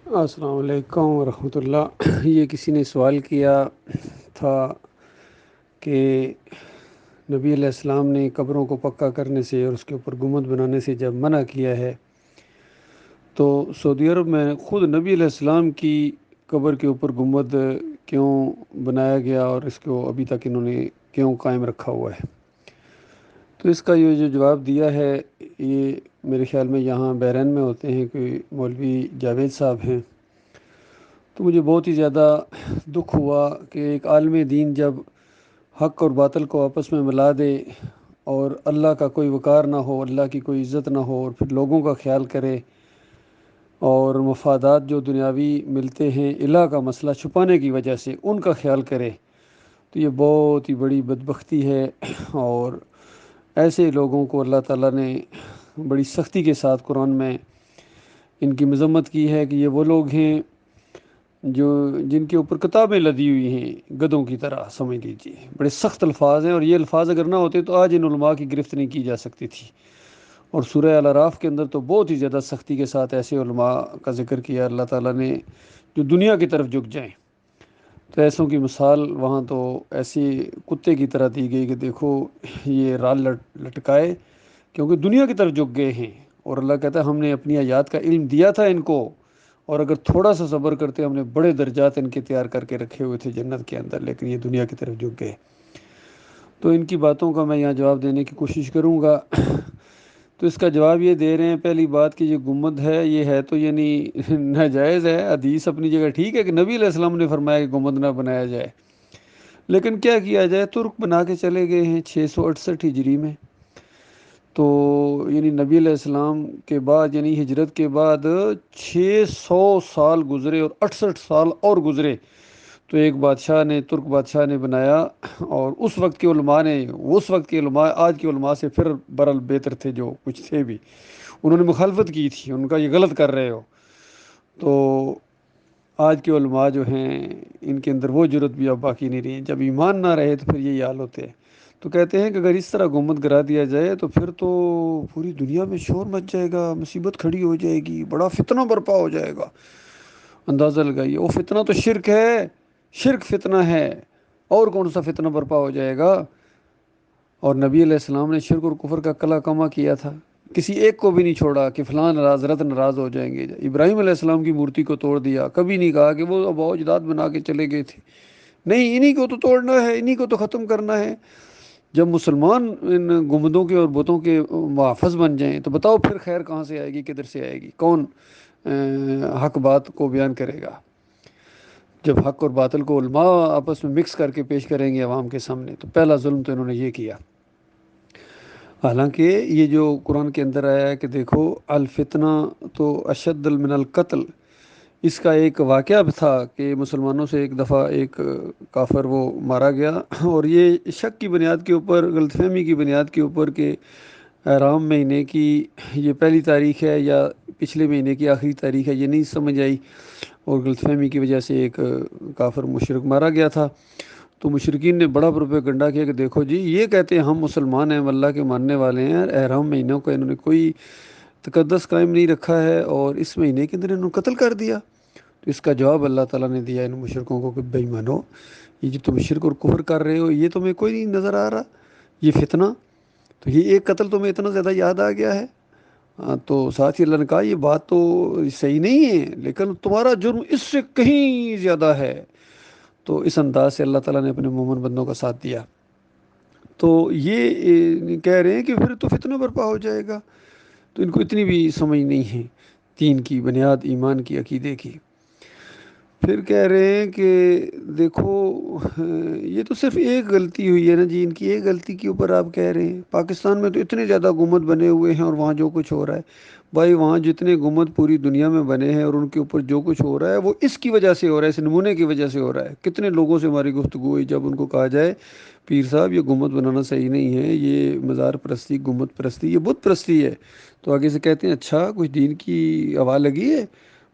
السلام علیکم ورحمۃ اللہ۔ یہ کسی نے سوال کیا تھا کہ نبی علیہ السلام نے قبروں کو پکا کرنے سے اور اس کے اوپر گنبد بنانے سے جب منع کیا ہے تو سعودی عرب میں خود نبی علیہ السلام کی قبر کے اوپر گنبد کیوں بنایا گیا اور اس کو ابھی تک انہوں نے کیوں قائم رکھا ہوا ہے؟ تو اس کا یہ جو جواب دیا ہے، یہ میرے خیال میں یہاں بحرین میں ہوتے ہیں کہ مولوی جاوید صاحب ہیں۔ تو مجھے بہت ہی زیادہ دکھ ہوا کہ ایک عالم دین جب حق اور باطل کو آپس میں ملا دے اور اللہ کا کوئی وقار نہ ہو، اللہ کی کوئی عزت نہ ہو، اور پھر لوگوں کا خیال کرے اور مفادات جو دنیاوی ملتے ہیں الہ کا مسئلہ چھپانے کی وجہ سے ان کا خیال کرے، تو یہ بہت ہی بڑی بدبختی ہے۔ اور ایسے لوگوں کو اللہ تعالیٰ نے بڑی سختی کے ساتھ قرآن میں ان کی مذمت کی ہے کہ یہ وہ لوگ ہیں جن کے اوپر کتابیں لدی ہوئی ہیں گدھوں کی طرح، سمجھ لیجیے۔ بڑے سخت الفاظ ہیں، اور یہ الفاظ اگر نہ ہوتے تو آج ان علماء کی گرفت نہیں کی جا سکتی تھی۔ اور سورہ الاعراف کے اندر تو بہت ہی زیادہ سختی کے ساتھ ایسے علماء کا ذکر کیا اللہ تعالیٰ نے جو دنیا کی طرف جھک جائیں۔ تو ایسوں کی مثال وہاں تو ایسی کتے کی طرح دی گئی کہ دیکھو یہ رال لٹکائے کیونکہ دنیا کی طرف جھک گئے ہیں، اور اللہ کہتا ہے ہم نے اپنی آیات کا علم دیا تھا ان کو، اور اگر تھوڑا سا صبر کرتے ہم نے بڑے درجات ان کے تیار کر کے رکھے ہوئے تھے جنت کے اندر، لیکن یہ دنیا کی طرف جھک گئے۔ تو ان کی باتوں کا میں یہاں جواب دینے کی کوشش کروں گا۔ تو اس کا جواب یہ دے رہے ہیں، پہلی بات کہ یہ گنبد ہے، یہ ہے تو یعنی ناجائز ہے۔ حدیث اپنی جگہ ٹھیک ہے کہ نبی علیہ السلام نے فرمایا کہ گنبد نہ بنایا جائے، لیکن کیا کیا جائے، ترک بنا کے چلے گئے ہیں 668 ہجری میں۔ تو یعنی نبی علیہ السلام کے بعد یعنی ہجرت کے بعد 600 سال گزرے اور 68 سال اور گزرے، تو ایک بادشاہ نے، ترک بادشاہ نے بنایا، اور اس وقت کے علماء نے، اس وقت کے علماء آج کے علماء سے پھر برل بہتر تھے، جو کچھ تھے بھی انہوں نے مخالفت کی تھی، ان کا یہ غلط کر رہے ہو۔ تو آج کے علماء جو ہیں ان کے اندر وہ جرت بھی اب باقی نہیں رہی ہے، جب ایمان نہ رہے تو پھر یہی حال ہوتے ہیں۔ تو کہتے ہیں کہ اگر اس طرح گنبد گرا دیا جائے تو پھر تو پوری دنیا میں شور مچ جائے گا، مصیبت کھڑی ہو جائے گی، بڑا فتنہ برپا ہو جائے گا۔ اندازہ لگائیے، وہ فتنہ تو شرک ہے، شرک فتنہ ہے، اور کون سا فتنہ برپا ہو جائے گا؟ اور نبی علیہ السلام نے شرک اور کفر کا کلا کما کیا تھا، کسی ایک کو بھی نہیں چھوڑا کہ فلاں ناراض، حضرت ناراض ہو جائیں گے۔ ابراہیم علیہ السلام کی مورتی کو توڑ دیا، کبھی نہیں کہا کہ وہ اباؤ اجداد بنا کے چلے گئے تھے، نہیں، انہی کو تو توڑنا ہے، انہی کو تو ختم کرنا ہے۔ جب مسلمان ان گنبدوں کے اور بتوں کے محافظ بن جائیں تو بتاؤ پھر خیر کہاں سے آئے گی، کدھر سے آئے گی، کون حق بات کو بیان کرے گا؟ جب حق اور باطل کو علماء آپس میں مکس کر کے پیش کریں گے عوام کے سامنے، تو پہلا ظلم تو انہوں نے یہ کیا۔ حالانکہ یہ جو قرآن کے اندر آیا ہے کہ دیکھو الفتنہ تو اشد من القتل، اس کا ایک واقعہ بھی تھا کہ مسلمانوں سے ایک دفعہ ایک کافر وہ مارا گیا، اور یہ شک کی بنیاد کے اوپر، غلط فہمی کی بنیاد کے اوپر کہ رام مہینے کی یہ پہلی تاریخ ہے یا پچھلے مہینے کی آخری تاریخ ہے، یہ نہیں سمجھ آئی، اور غلط فہمی کی وجہ سے ایک کافر مشرک مارا گیا تھا۔ تو مشرکین نے بڑا پروپیگنڈا کیا کہ دیکھو جی یہ کہتے ہیں ہم مسلمان ہیں، ہم اللہ کے ماننے والے ہیں، احرام مہینوں کا انہوں نے کوئی تقدس قائم نہیں رکھا ہے، اور اس مہینے کے اندر انہوں نے قتل کر دیا۔ تو اس کا جواب اللہ تعالیٰ نے دیا ان مشرکوں کو کہ بے ایمانو، یہ جو تم شرک اور کفر کر رہے ہو یہ تمہیں کوئی نہیں نظر آ رہا، یہ فتنہ، تو یہ ایک قتل تمہیں اتنا زیادہ یاد آ گیا ہے؟ تو ساتھ ہی اللہ نے کہا یہ بات تو صحیح نہیں ہے، لیکن تمہارا جرم اس سے کہیں زیادہ ہے۔ تو اس انداز سے اللہ تعالیٰ نے اپنے مومن بندوں کا ساتھ دیا۔ تو یہ کہہ رہے ہیں کہ پھر تو فتنہ برپا ہو جائے گا، تو ان کو اتنی بھی سمجھ نہیں ہے دین کی بنیاد، ایمان کی، عقیدے کی۔ پھر کہہ رہے ہیں کہ دیکھو یہ تو صرف ایک غلطی ہوئی ہے نا جی، ان کی ایک غلطی کے اوپر آپ کہہ رہے ہیں۔ پاکستان میں تو اتنے زیادہ گنبد بنے ہوئے ہیں، اور وہاں جو کچھ ہو رہا ہے، بھائی وہاں جتنے گنبد پوری دنیا میں بنے ہیں اور ان کے اوپر جو کچھ ہو رہا ہے وہ اس کی وجہ سے ہو رہا ہے، اس نمونے کی وجہ سے ہو رہا ہے۔ کتنے لوگوں سے ہماری گفتگو ہوئی، جب ان کو کہا جائے پیر صاحب یہ گنبد بنانا صحیح نہیں ہے، یہ مزار پرستی، گنبد پرستی، یہ بت پرستی ہے، تو آگے سے کہتے ہیں اچھا کچھ دین کی ہوا لگی ہے،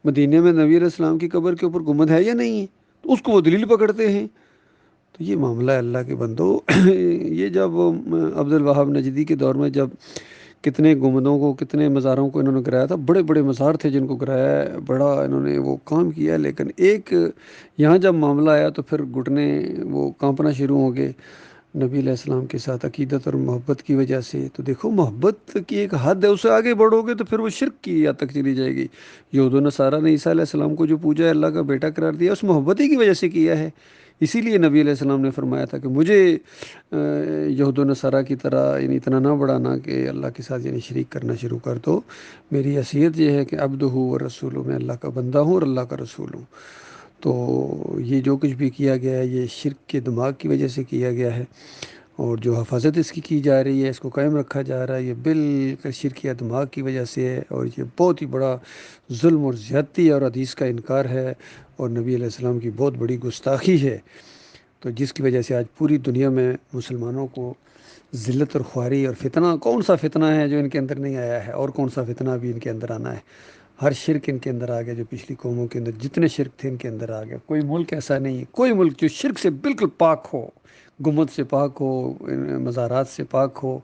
مدینے میں نبی علیہ السلام کی قبر کے اوپر گنبد ہے یا نہیں ہے، تو اس کو وہ دلیل پکڑتے ہیں۔ تو یہ معاملہ ہے اللہ کے بندو۔ یہ جب عبد الوہاب نجدی کے دور میں جب کتنے گنبدوں کو، کتنے مزاروں کو انہوں نے گرایا تھا، بڑے بڑے مزار تھے جن کو گرایا ہے، بڑا انہوں نے وہ کام کیا، لیکن ایک یہاں جب معاملہ آیا تو پھر گھٹنے وہ کانپنا شروع ہو گئے نبی علیہ السلام کے ساتھ عقیدت اور محبت کی وجہ سے۔ تو دیکھو محبت کی ایک حد ہے، اس سے آگے بڑھو گے تو پھر وہ شرک کی حد تک چلی جائے گی۔ یہود و نصارہ نے عیسیٰ علیہ السلام کو جو پوجا ہے، اللہ کا بیٹا قرار دیا، اس محبت ہی کی وجہ سے کیا ہے۔ اسی لیے نبی علیہ السلام نے فرمایا تھا کہ مجھے یہود و نصارہ کی طرح یعنی اتنا نہ بڑھانا کہ اللہ کے ساتھ یعنی شریک کرنا شروع کر دو۔ میری حیثیت یہ ہے کہ عبدہ و رسول، میں اللہ کا بندہ ہوں اور اللہ کا رسول ہوں۔ تو یہ جو کچھ بھی کیا گیا ہے یہ شرک کے دماغ کی وجہ سے کیا گیا ہے، اور جو حفاظت اس کی جا رہی ہے، اس کو قائم رکھا جا رہا ہے، یہ بالکل شرکیہ دماغ کی وجہ سے ہے، اور یہ بہت ہی بڑا ظلم اور زیادتی اور حدیث کا انکار ہے، اور نبی علیہ السلام کی بہت بڑی گستاخی ہے۔ تو جس کی وجہ سے آج پوری دنیا میں مسلمانوں کو ذلت اور خواری اور فتنہ، کون سا فتنہ ہے جو ان کے اندر نہیں آیا ہے، اور کون سا فتنہ بھی ان کے اندر آنا ہے۔ ہر شرک ان کے اندر آ گیا، جو پچھلی قوموں کے اندر جتنے شرک تھے ان کے اندر آ گیا۔ کوئی ملک ایسا نہیں ہے، کوئی ملک جو شرک سے بالکل پاک ہو، گنبد سے پاک ہو، مزارات سے پاک ہو۔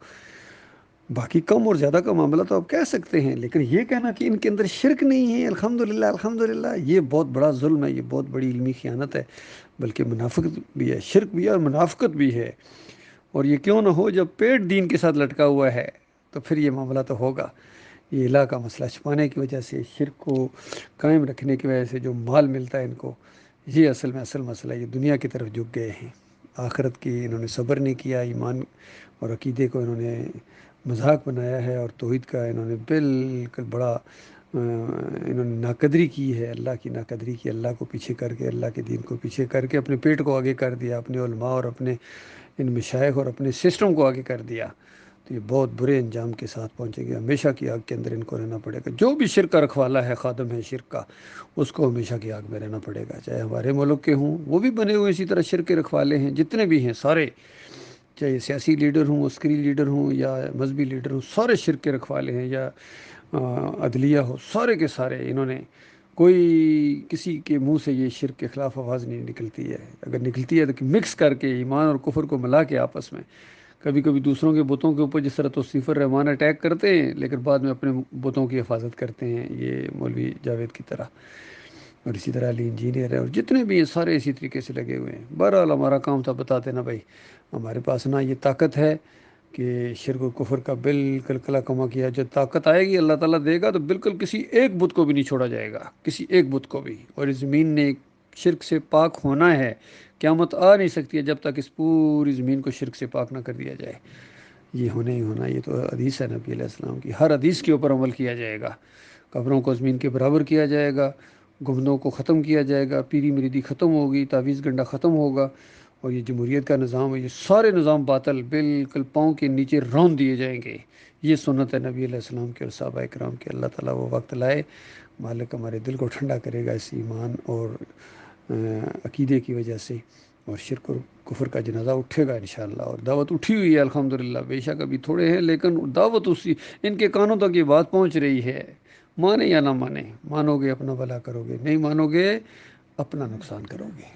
باقی کم اور زیادہ کا معاملہ تو آپ کہہ سکتے ہیں، لیکن یہ کہنا کہ ان کے اندر شرک نہیں ہے، الحمدللہ الحمدللہ، یہ بہت بڑا ظلم ہے، یہ بہت بڑی علمی خیانت ہے، بلکہ منافقت بھی ہے، شرک بھی ہے اور منافقت بھی ہے۔ اور یہ کیوں نہ ہو، جب پیٹ دین کے ساتھ لٹکا ہوا ہے تو پھر یہ معاملہ تو ہوگا۔ یہ الہ کا مسئلہ چھپانے کی وجہ سے، شرک کو قائم رکھنے کی وجہ سے جو مال ملتا ہے ان کو، یہ اصل مسئلہ، یہ دنیا کی طرف جھک گئے ہیں، آخرت کی انہوں نے صبر نہیں کیا، ایمان اور عقیدے کو انہوں نے مذاق بنایا ہے، اور توحید کا انہوں نے بالکل بڑا انہوں نے ناقدری کی ہے، اللہ کی ناقدری کی، اللہ کو پیچھے کر کے، اللہ کے دین کو پیچھے کر کے اپنے پیٹ کو آگے کر دیا، اپنے علماء اور اپنے ان مشائخ اور اپنے سسٹم کو آگے کر دیا۔ تو یہ بہت برے انجام کے ساتھ پہنچے گا، ہمیشہ کی آگ کے اندر ان کو رہنا پڑے گا۔ جو بھی شرک کا رکھوالا ہے، خادم ہے شرک کا، اس کو ہمیشہ کی آگ میں رہنا پڑے گا، چاہے ہمارے ملک کے ہوں، وہ بھی بنے ہوئے اسی طرح شرک کے رکھوالے ہیں، جتنے بھی ہیں سارے، چاہے سیاسی لیڈر ہوں، عسکری لیڈر ہوں یا مذہبی لیڈر ہوں، سارے شرک کے رکھوالے ہیں، یا عدلیہ ہو، سارے کے سارے انہوں نے، کوئی کسی کے منہ سے یہ شرک کے خلاف آواز نہیں نکلتی ہے، اگر نکلتی ہے تو مکس کر کے ایمان اور کفر کو ملا کے آپس میں، کبھی کبھی دوسروں کے بتوں کے اوپر جس طرح توصیف الرحمان اٹیک کرتے ہیں، لیکن بعد میں اپنے بتوں کی حفاظت کرتے ہیں، یہ مولوی جاوید کی طرح، اور اسی طرح علی انجینئر ہے، اور جتنے بھی ہیں سارے اسی طریقے سے لگے ہوئے ہیں۔ بہرحال ہمارا کام تھا بتاتے نا بھائی، ہمارے پاس نہ یہ طاقت ہے کہ شرک و کفر کا بالکل کلا کما کیا، جب طاقت آئے گی اللہ تعالیٰ دے گا تو بالکل کسی ایک بت کو بھی نہیں چھوڑا جائے گا، کسی ایک بت کو بھی، اور اس زمین نے شرک سے پاک ہونا ہے، قیامت آ نہیں سکتی ہے جب تک اس پوری زمین کو شرک سے پاک نہ کر دیا جائے، یہ ہونا ہی ہونا، یہ تو حدیث ہے نبی علیہ السلام کی، ہر حدیث کے اوپر عمل کیا جائے گا، قبروں کو زمین کے برابر کیا جائے گا، گنبدوں کو ختم کیا جائے گا، پیری مریدی ختم ہوگی، تعویذ گنڈا ختم ہوگا، اور یہ جمہوریت کا نظام ہے، یہ سارے نظام باطل بالکل پاؤں کے نیچے رون دیے جائیں گے۔ یہ سنت ہے نبی علیہ السلام کے اور صحابہ کرام کے۔ اللہ تعالیٰ وہ وقت لائے، مالک ہمارے دل کو ٹھنڈا کرے گا اس ایمان اور عقیدے کی وجہ سے، اور شرک اور کفر کا جنازہ اٹھے گا انشاءاللہ، اور دعوت اٹھی ہوئی ہے الحمدللہ، بے شک ابھی تھوڑے ہیں لیکن دعوت اسی، ان کے کانوں تک یہ بات پہنچ رہی ہے، مانے یا نہ مانے، مانو گے اپنا بھلا کرو گے، نہیں مانو گے اپنا نقصان کرو گے۔